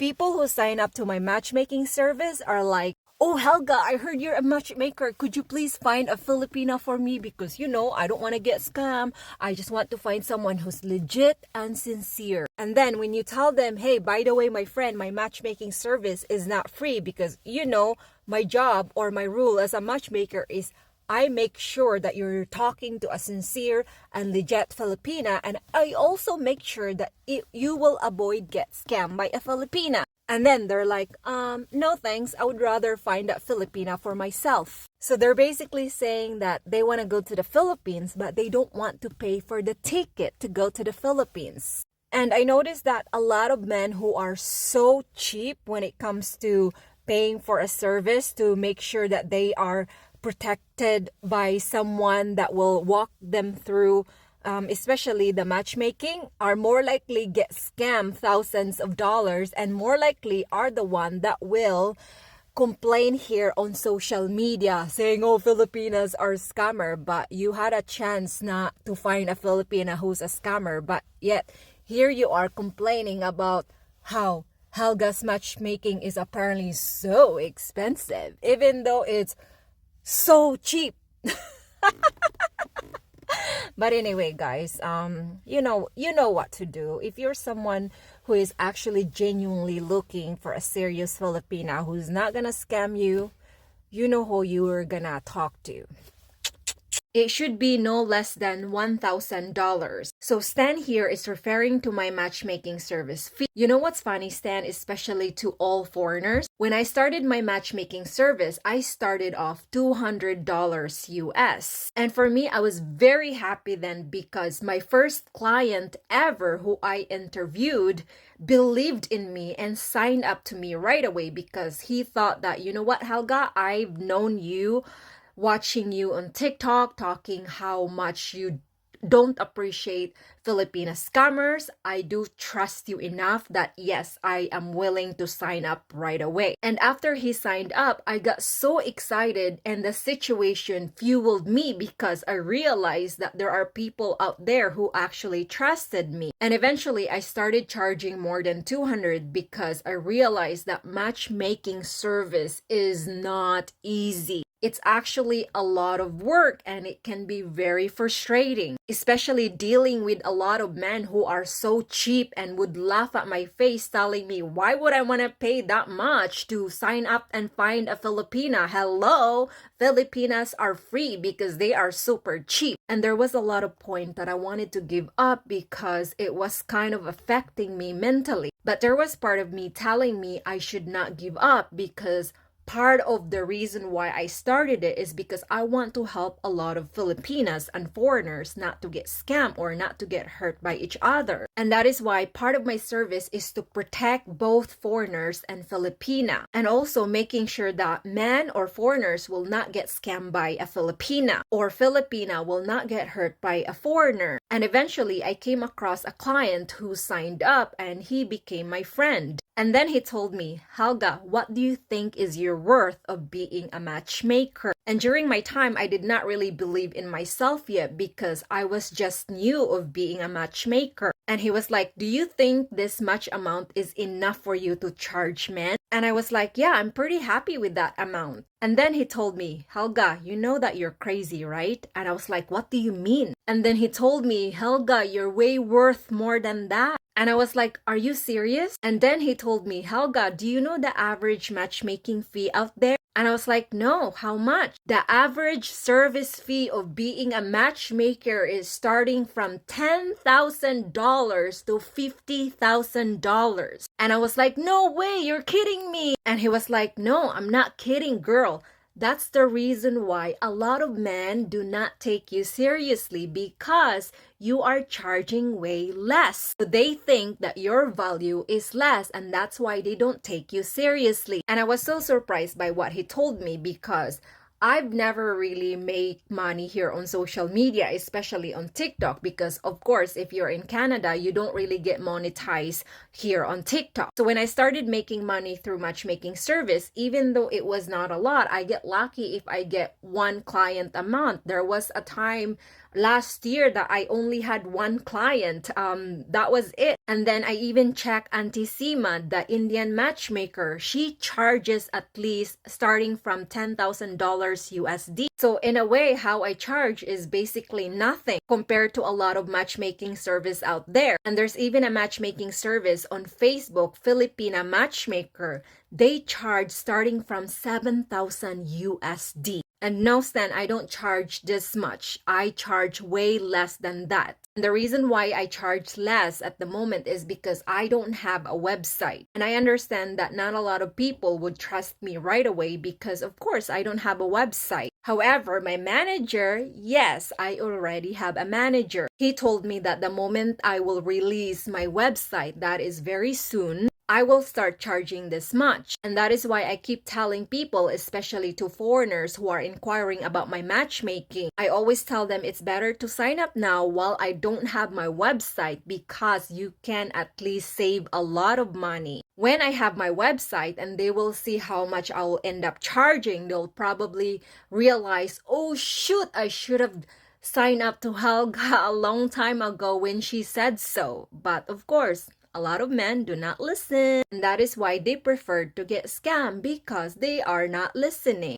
People who sign up to my matchmaking service are like, "Oh, Helga, I heard you're a matchmaker. Could you please find a Filipina for me? Because, I don't want to get scammed. I just want to find someone who's legit and sincere." And then when you tell them, "Hey, by the way, my friend, my matchmaking service is not free because, my job or my rule as a matchmaker is I make sure that you're talking to a sincere and legit Filipina, and I also make sure that you will avoid get scammed by a Filipina." And then they're like, "No thanks, I would rather find a Filipina for myself." So they're basically saying that they want to go to the Philippines, but they don't want to pay for the ticket to go to the Philippines. And I noticed that a lot of men who are so cheap when it comes to paying for a service to make sure that they are protected by someone that will walk them through, especially the matchmaking, are more likely get scammed thousands of dollars and more likely are the one that will complain here on social media saying, "Oh, Filipinas are scammer," but you had a chance not to find a Filipina who's a scammer, but yet here you are complaining about how Helgas matchmaking is apparently so expensive, even though it's so cheap. But anyway, guys, you know what to do. If you're someone who is actually genuinely looking for a serious Filipina who's not gonna scam you, you know who you are gonna talk to. It should be no less than $1,000. So Stan here is referring to my matchmaking service fee. You know what's funny, Stan, especially to all foreigners? When I started my matchmaking service, I started off $200 US. And for me, I was very happy then because my first client ever who I interviewed believed in me and signed up to me right away because he thought that, "You know what, Helga, I've known you, watching you on TikTok, talking how much you don't appreciate Filipina scammers. I do trust you enough that yes, I am willing to sign up right away." And after he signed up, I got so excited and the situation fueled me because I realized that there are people out there who actually trusted me. And eventually I started charging more than 200 because I realized that matchmaking service is not easy. It's actually a lot of work and it can be very frustrating, especially dealing with a lot of men who are so cheap and would laugh at my face telling me, "Why would I want to pay that much to sign up and find a Filipina? Hello, Filipinas are free because they are super cheap." And there was a lot of point that I wanted to give up because it was kind of affecting me mentally. But there was part of me telling me I should not give up because part of the reason why I started it is because I want to help a lot of Filipinas and foreigners not to get scammed or not to get hurt by each other. And that is why part of my service is to protect both foreigners and Filipina, and also making sure that men or foreigners will not get scammed by a Filipina or Filipina will not get hurt by a foreigner. And eventually I came across a client who signed up and he became my friend. And then he told me, "Helga, what do you think is your worth of being a matchmaker?" And during my time, I did not really believe in myself yet because I was just new of being a matchmaker. And he was like, "Do you think this much amount is enough for you to charge men?" And I was like, "Yeah, I'm pretty happy with that amount." And then he told me, "Helga, you know that you're crazy, right?" And I was like, "What do you mean?" And then he told me, "Helga, you're way worth more than that." And I was like, "Are you serious?" And then he told me, "Helga, do you know the average matchmaking fee out there?" And I was like, "No, how much?" "The average service fee of being a matchmaker is starting from $10,000 to $50,000. And I was like, "No way, you're kidding me." And he was like, "No, I'm not kidding, girl. That's the reason why a lot of men do not take you seriously because you are charging way less. They think that your value is less and that's why they don't take you seriously." And I was so surprised by what he told me because I've never really made money here on social media, especially on TikTok, because of course, if you're in Canada, you don't really get monetized here on TikTok. So when I started making money through matchmaking service, even though it was not a lot, I get lucky if I get one client a month. There was a time last year that I only had one client. That was it. And then I even checked Antissima, the Indian matchmaker. She charges at least starting from $10,000 USD. So in a way, how I charge is basically nothing compared to a lot of matchmaking service out there. And there's even a matchmaking service on Facebook, Filipina Matchmaker. They charge starting from 7,000 USD. And no, Stan, I don't charge this much. I charge way less than that. And the reason why I charge less at the moment is because I don't have a website. And I understand that not a lot of people would trust me right away because, of course, I don't have a website. However, my manager, yes, I already have a manager. He told me that the moment I will release my website, that is very soon, I will start charging this much. And that is why I keep telling people, especially to foreigners who are inquiring about my matchmaking, I always tell them it's better to sign up now while I don't have my website because you can at least save a lot of money. When I have my website and they will see how much I will end up charging, they'll probably realize, oh shoot, I should have signed up to Helga a long time ago when she said so. But of course, a lot of men do not listen. And that is why they prefer to get scammed because they are not listening.